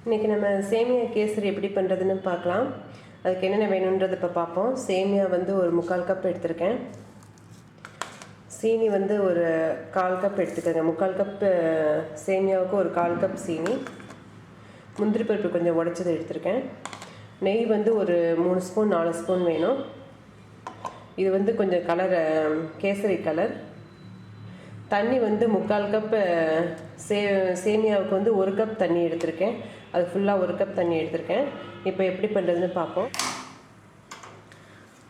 இன்றைக்கி நம்ம சேமியா கேசரி எப்படி பண்ணுறதுன்னு பார்க்கலாம். அதுக்கு என்னென்ன வேணுன்றதை இப்போ பார்ப்போம். சேமியா வந்து ஒரு 3/4 கப் எடுத்திருக்கேன். சீனி வந்து ஒரு 1/4 கப் எடுத்துக்கோங்க. 3/4 கப் சேமியாவுக்கு ஒரு 1/4 கப் சீனி. முந்திரி பருப்பு கொஞ்சம் உடைச்சது எடுத்திருக்கேன். நெய் வந்து ஒரு 3 ஸ்பூன் 4 ஸ்பூன் வேணும். இது வந்து கொஞ்சம் கலர் கேசரி கலர். தண்ணி வந்து 3/4 கப் சேமியாவுக்கு வந்து 1 கப் தண்ணி எடுத்திருக்கேன். அது ஃபுல்லாக 1 கப் தண்ணி எடுத்திருக்கேன். இப்போ எப்படி பண்ணுறதுன்னு பார்ப்போம்.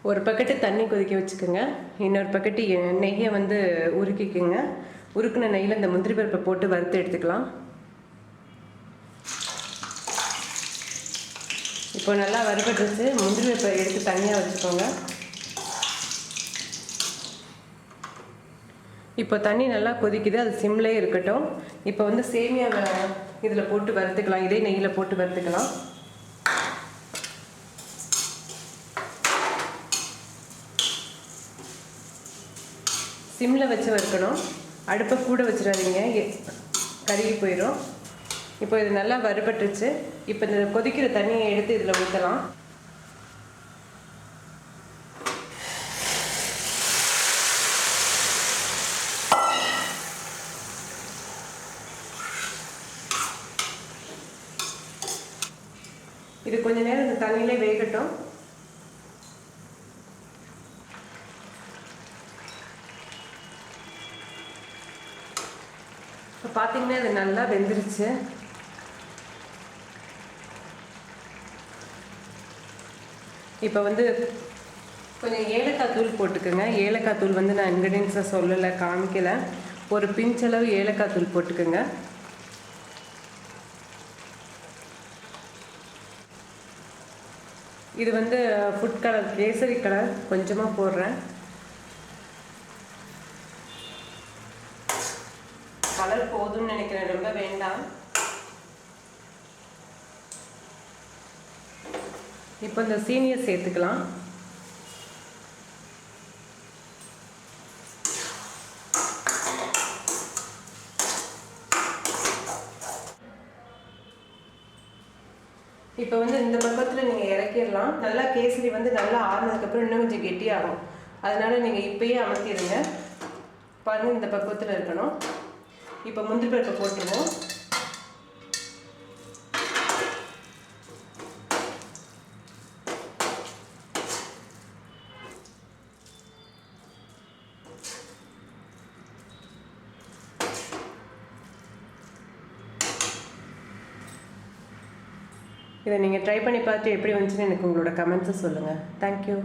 ஒரு பக்கெட்டு தண்ணி கொதிக்க வச்சுக்கோங்க. இன்னொரு பக்கெட்டு நெய்யை வந்து உருக்கிக்குங்க. உருக்கின நெய்யில் இந்த முந்திரி பருப்பை போட்டு வறுத்து எடுத்துக்கலாம். இப்போ நல்லா வறுபட்டுருச்சு. முந்திரி பருப்பை எடுத்து தனியாக வச்சுக்கோங்க. இப்போ தண்ணி நல்லா கொதிக்குது, அது சிம்லேயே இருக்கட்டும். இப்போ வந்து சேமியாவை இதில் போட்டு வறுத்துக்கலாம். இதே நெய்யில் போட்டு வறுத்துக்கலாம். சிம்மில் வச்சு வறுக்கணும். அடுப்பை கூட வச்சிடாதீங்க, கருகி போயிடும். இப்போ இது நல்லா வறுபட்டுருச்சு. இப்போ இந்த கொதிக்கிற தண்ணியை எடுத்து இதில் ஊற்றலாம். இது கொஞ்ச நேரம் இந்த தண்ணியிலே வேகட்டும். இப்போ பார்த்தீங்கன்னா இது நல்லா வெந்துருச்சு. இப்போ வந்து கொஞ்சம் ஏலக்காய் தூள் போட்டுக்கோங்க. ஏலக்காய் தூள் வந்து நான் இன்க்ரீடியன்ஸை சொல்லலை, காமிக்கலை. ஒரு பிஞ்சளவு ஏலக்காய் தூள் போட்டுக்கோங்க. இது வந்து ஃபுட் கலர், கேசரி கலர் கொஞ்சமாக போடுறேன். கலர் போதும்னு நினைக்கிறேன், ரொம்ப வேண்டாம். இப்போ இந்த சீனியை சேர்த்துக்கலாம். இப்போ வந்து இந்த பக்கத்தில் நீங்கள் இறக்கிடலாம். நல்லா கேசரி வந்து நல்லா ஆறுனதுக்கப்புறம் இன்னும் கொஞ்சம் கெட்டியாகும். அதனால் நீங்கள் இப்போயே அமர்த்திடுங்க. பாருங்கள், இந்த பக்கத்தில் இருக்கணும். இப்போ முந்திரி பருப்பை போட்டுருவோம். இதை நீங்கள் ட்ரை பண்ணி பார்த்து எப்படி வந்துச்சுன்னு எனக்கு உங்களோட கமெண்ட்ஸை சொல்லுங்கள். தேங்க்யூ.